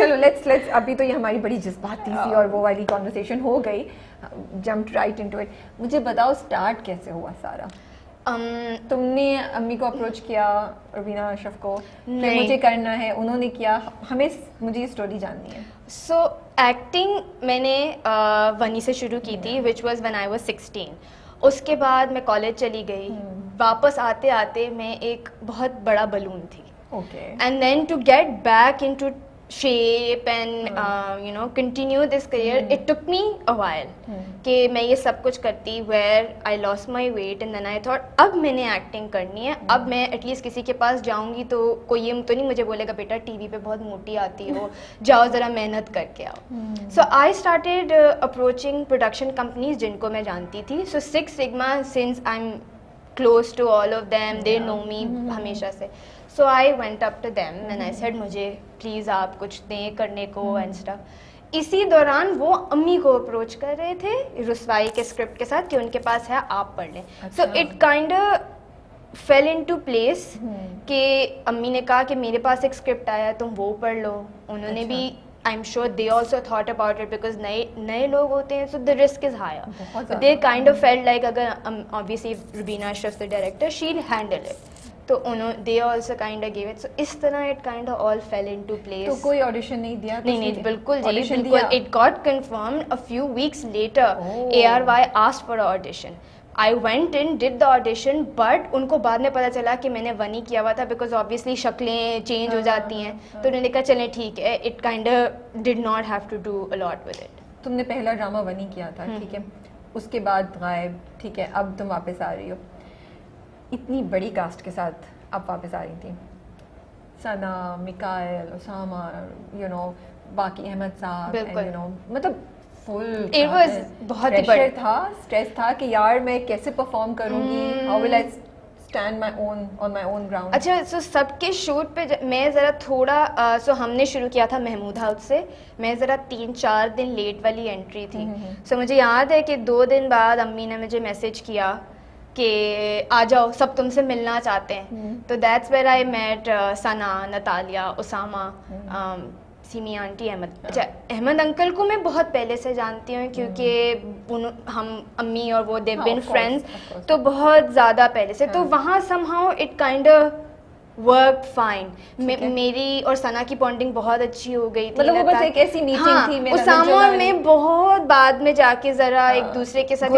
चलो लेट्स अभी तो ये हमारी बड़ी जज्बाती सी और वो वाली कॉन्वर्सेशन हो गई, जंप राइट इनटू इट। मुझे बताओ स्टार्ट कैसे हुआ सारा? तुमने अम्मी को अप्रोच किया, रुबीना अशरफ को, कि मुझे करना है, उन्होंने किया? मुझे ये स्टोरी जाननी है। सो एक्टिंग मैंने वनी से शुरू की थी, which was when I was 16। उसके बाद मैं कॉलेज चली गई। वापस आते आते मैं एक बहुत बड़ा बलून थी। And then to get back into shape and continue this career, it took me a while कि मैं ये सब कुछ करती, where I lost my weight and then I thought अब मैंने एक्टिंग करनी है। अब मैं एटलीस्ट किसी के पास जाऊंगी तो कोई ये तो नहीं मुझे बोलेगा बेटा टीवी पे बहुत मोटी आती हो, जाओ ज़रा मेहनत करके आओ। So I started approaching production companies जिनको मैं जानती थी। So six sigma, since I am close to all of them, they know me हमेशा से। So I went up to them and I said मुझे प्लीज़ आप कुछ दें करने को एंड स्टफ। इसी दौरान वो अम्मी को अप्रोच कर रहे थे रुस्वाई के स्क्रिप्ट के साथ कि उनके पास है, आप पढ़ लें। So it kind fail into place कि अम्मी ने कहा कि मेरे पास एक स्क्रिप्ट आया तुम वो पढ़ लो। उन्होंने भी I am sure they also thought about it because नए लोग होते हैं, so the risk is higher. They kind of felt like अगर obviously Rubina Ashraf the director, she will handle it, तो उन्होंने they also kind of give it. So इस तरह it kind of all fell into place. तो कोई audition नहीं दिया? नहीं बिल्कुल जी, बिल्कुल। It got confirmed a few weeks later. ARY asked for audition, I went in, did the audition, but उनको बाद में पता चला कि मैंने वनी किया हुआ था बिकॉज ऑब्वियसली शक्लें चेंज हो जाती हैं। तो उन्होंने कहा चलें ठीक है, it kind of did not have to do a lot with it. तुमने पहला ड्रामा वनी किया था, ठीक है, उसके बाद गायब, ठीक है, अब तुम वापस आ रही हो इतनी बड़ी कास्ट के साथ। अब वापस आ रही थी सना, मिकाइल, उसामा, बाकी अहमद साहब, मतलब फुल इट वाज बहुत ही बड़ा था, स्ट्रेस था कि यार मैं कैसे परफॉर्म करूंगी, how will I stand on my own ground. अच्छा, सो सबके शूट पे मैं ज़रा थोड़ा सो हमने शुरू किया था महमूद हाउस से, मैं ज़रा 3-4 दिन लेट वाली एंट्री थी। सो मुझे याद है कि 2 दिन बाद अम्मी ने मुझे मैसेज किया कि आ जाओ सब तुमसे मिलना चाहते हैं। तो that's where I met Sana, Natalia, Usama, Seemi aunty, Ahmed. अच्छा, अहमद अंकल को मैं बहुत पहले से जानती हूँ क्योंकि हम अम्मी और वो दे बिन फ्रेंड्स तो बहुत ज़्यादा पहले से। तो वहाँ somehow it kind work fine. मेरी और सना की बॉन्डिंग बहुत अच्छी हो गई थी। मतलब वो बस एक ऐसी मीटिंग थी। उसामा में बहुत बाद में जाके जरा एक दूसरे के साथ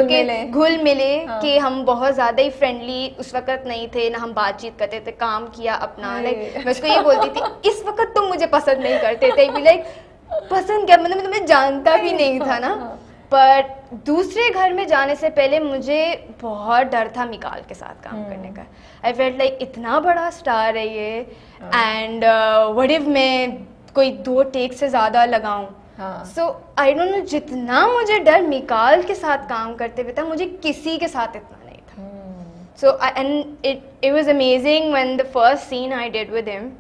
घुल मिले कि हम बहुत ज़्यादा ही फ्रेंडली उस वक्त नहीं थे ना, हम बातचीत करते थे, काम किया अपना। लाइक मैं उसको ये बोलती थी इस वक्त तुम मुझे पसंद नहीं करते थे, भी लाइक पसंद क्या, मतलब मैं तुम्हें जानता भी नहीं था ना। पर दूसरे घर में जाने से पहले मुझे बहुत डर था मिकाल के साथ काम करने का। आई फेल्ट लाइक इतना बड़ा स्टार है ये, एंड व्हाट इफ मैं कोई 2 टेक से ज़्यादा लगाऊं। सो आई डोंट नो, जितना मुझे डर मिकाल के साथ काम करते हुए था, मुझे किसी के साथ इतना नहीं था। So and it was amazing when the first scene I did with him,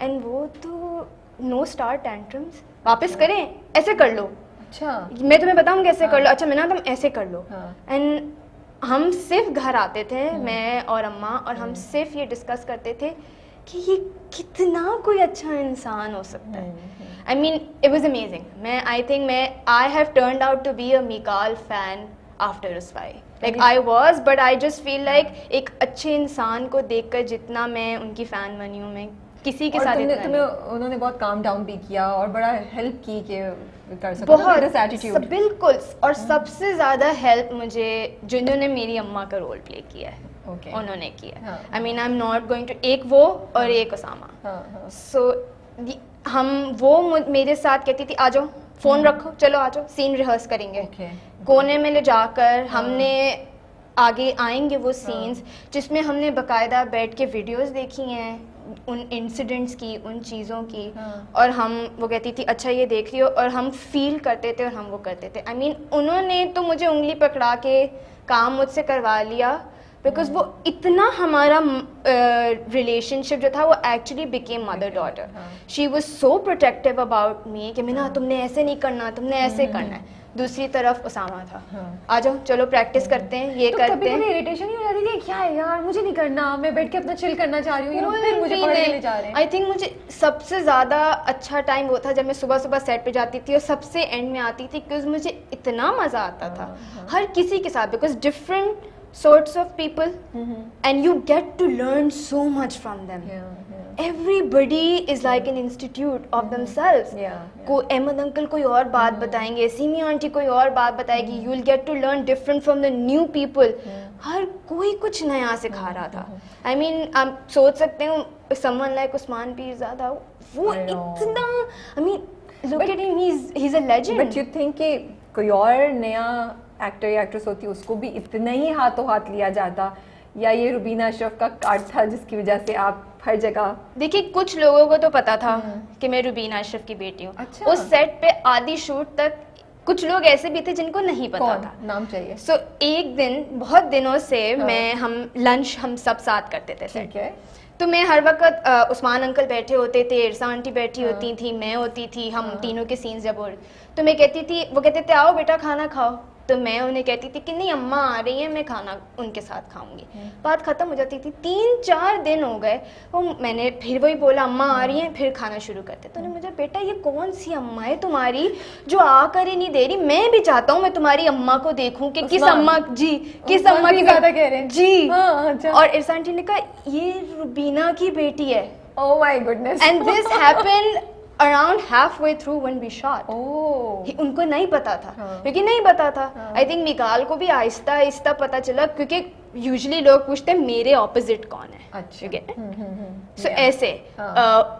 and वो तो नो स्टार टेंट्रम्स, वापस करें ऐसे कर लो, अच्छा मैं तुम्हें बताऊँ कैसे कर लो, अच्छा मैं ना तुम ऐसे कर लो। एंड हम सिर्फ घर आते थे, मैं और अम्मा, और हम सिर्फ ये डिस्कस करते थे कि ये कितना कोई अच्छा इंसान हो सकता है। I mean it was amazing. I have turned out to be a Mikaal fan after Ruswai. Like I was, but I just feel like एक अच्छे इंसान को देखकर जितना मैं उनकी फ़ैन बनी हूँ, मैं किसी के साथ तुम्हें उन्होंने बहुत काम डाउन भी किया और बड़ा हेल्प की कि कर सको बहुत एटीट्यूड। बिल्कुल, और सबसे ज़्यादा हेल्प मुझे जिन्होंने मेरी अम्मा का रोल प्ले किया है उन्होंने किया। I mean I am not going to, एक वो और एक उसामा। सो वो मेरे साथ कहती थी आ जाओ, फ़ोन रखो, चलो आ जाओ, सीन रिहर्स करेंगे। कोने में ले जाकर हमने आगे आएंगे वो सीन्स जिसमें हमने बाकायदा बैठ के वीडियोस देखी हैं उन इंसिडेंट्स की, उन चीज़ों की। और हम, वो कहती थी अच्छा ये देख रही हो, और हम फील करते थे और हम वो करते थे। आई मीन उन्होंने तो मुझे उंगली पकड़ा के काम मुझसे करवा लिया, बिकॉज वो इतना हमारा रिलेशनशिप जो था वो actually became mother daughter. She was so protective about me कि मीना तुमने ऐसे नहीं करना, तुमने ऐसे करना है. दूसरी तरफ उसामा था, आ जाओ चलो प्रैक्टिस करते हैं, ये तो करते कभी हैं. कभी इरिटेशन ही हो जाती थी, क्या है यार मुझे नहीं करना, मैं बैठ के अपना चिल करना चाह रही हूँ, ये लोग फिर मुझे पढ़ने ले जा रहे हैं. आई थिंक मुझे सबसे ज़्यादा अच्छा टाइम वो था जब मैं सुबह सुबह सेट पे जाती थी और सबसे एंड में आती थी, बिकॉज मुझे इतना मज़ा आता था हर किसी के साथ, because different sorts of people and you get to learn so much from them. Everybody is like an institute of themselves. को अहमद अंकल कोई और बात बताएंगे, सीमी आंटी कोई और बात बताएगी, you will get to learn different from the new people. हर कोई कुछ नया सिखा रहा था. I mean आप सोच सकते हो someone like उस्मान पीरज़ादा, वो इतना, I mean look at him, he's a legend. But you think कि कोई और नया एक्टर या एक्ट्रेस होती उसको भी इतना ही हाथों हाथ लिया जाता, या ये रुबीना अशरफ का कार्ड था जिसकी वजह से आप हर जगह. देखिए कुछ लोगों को तो पता था कि मैं रुबीना अशरफ की बेटी हूँ. अच्छा. उस सेट पे आधी शूट तक कुछ लोग ऐसे भी थे जिनको नहीं पता था. नाम चाहिए. सो एक दिन बहुत दिनों से हम लंच हम सब साथ करते थे सेट. ठीक है. तो मैं हर वक्त उस्मान अंकल बैठे होते थे, इरसा आंटी बैठी होती थी, मैं होती थी, हम तीनों के सीन्स जब हो रहे, तो मैं कहती थी, वो कहते थे आओ बेटा खाना खाओ, तो मैं उन्हें कहती थी कि नहीं अम्मा आ रही हैं, मैं खाना उनके साथ खाऊंगी. बात खत्म हो जाती थी. 3-4 दिन हो गए, वो मैंने फिर वही बोला अम्मा आ रही हैं, फिर खाना शुरू करते. तो उन्होंने मुझे बेटा ये कौन सी अम्मा है तुम्हारी जो आकर ही नहीं दे रही, मैं भी चाहता हूँ मैं तुम्हारी अम्मा को देखूं कि किस अम्मा जी किस अम्मा की ज्यादा कह रहे हैं जी. अच्छा. और इरसा आंटी ने कहा ये रुबीना की बेटी है. Oh my goodness. And this happened around halfway through when we shot. उनको नहीं पता था, क्योंकि नहीं पता था. आई थिंक मिकाल को भी आहिस्ता आहिस्ता पता चला, क्योंकि यूजुअली लोग पूछते हैं मेरे ऑपोजिट कौन है. अच्छा. सो ऐसे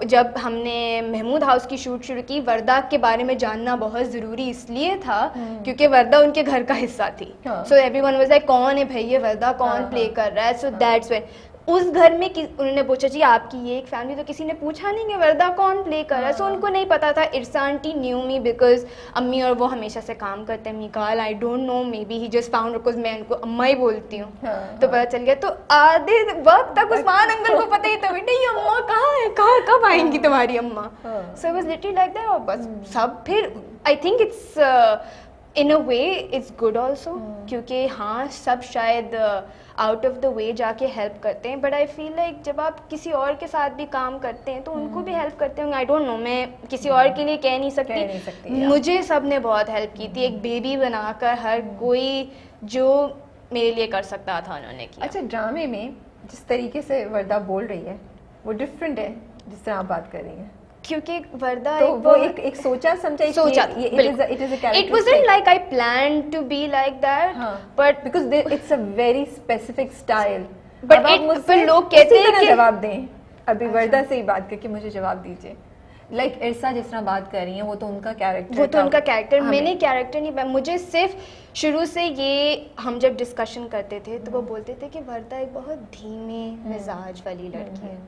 जब हमने महमूद हाउस की शूट शुरू की, वर्दा के बारे में जानना बहुत ज़रूरी इसलिए था क्योंकि वर्दा उनके घर का हिस्सा थी. सो एवरीवन वाज लाइक कौन है भाई ये वर्दा, कौन प्ले कर रहा है. सो दैट्स व्हेन उस घर में उन्होंने पूछा जी आपकी ये एक फैमिली, तो किसी ने पूछा नहीं कि वर्दा कौन प्ले कर रहा है. सो उनको नहीं पता था. इरसा आंटी न्यू मी बिकॉज अम्मी और वो हमेशा से काम करते हैं. Mikaal I don't know, may be he just found, because मैं उनको अम्मा ही बोलती हूँ. तो पता चल गया. तो आधे वक्त तक उस्मान अंकल को पता ही था बेटा ये अम्मा कहाँ है, कहाँ कब आएंगी तुम्हारी अम्मा. So it was literally like that. और बस सब फिर I think it's in a way it's good also, क्योंकि हाँ सब शायद आउट ऑफ द वे जाके हेल्प करते हैं, बट आई फील लाइक जब आप किसी और के साथ भी काम करते हैं तो उनको भी हेल्प करते होंगे. आई डोंट नो, मैं किसी और के लिए कह नहीं सकती. मुझे सब ने बहुत हेल्प की थी. एक बेबी बनाकर हर कोई जो मेरे लिए कर सकता था उन्होंने किया. अच्छा, ड्रामे में जिस तरीके से वर्दा बोल रही है वो डिफरेंट है जिस तरह आप बात कर रही हैं, क्योंकि वर्दा तो वो एक सोचा समझा it wasn't like I planned to be like that, but because it's a very specific style. but फिर लोग कहते हैं कि जवाब दें. अभी वर्दा से ही बात करके मुझे जवाब दीजिए. लाइक इरसा जिस तरह बात कर रही हैं वो तो उनका कैरेक्टर, मैंने कैरेक्टर नहीं, मुझे सिर्फ शुरू से ये हम जब डिस्कशन करते थे तो वो बोलते थे कि वर्दा एक बहुत धीमे मिजाज वाली लड़की है.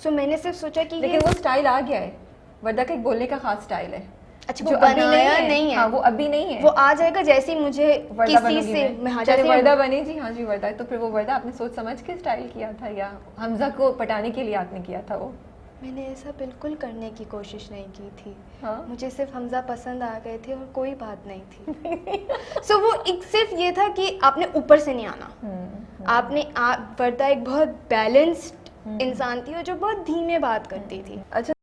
सो मैंने सिर्फ सोचा कि लेकिन वो स्टाइल आ गया है. वर्दा का एक बोलने का खास स्टाइल है. अच्छा, वो बनाया नहीं है. हाँ, वो अभी नहीं है, वो आ जाएगा जैसे ही मुझे किसी से जैसे वर्दा बनी जी. हाँ जी वर्दा. तो फिर वो वर्दा आपने सोच समझ के स्टाइल किया था या हमजा को पटाने के लिए आपने किया था? वो मैंने ऐसा बिल्कुल करने की कोशिश नहीं की थी. मुझे सिर्फ हमजा पसंद आ गए थे और कोई बात नहीं थी. सो वो एक सिर्फ ये था कि आपने ऊपर से नहीं आना. आपने वर्दा एक बहुत बैलेंस्ड इंसान थी और जो बहुत धीमे बात करती थी. अच्छा.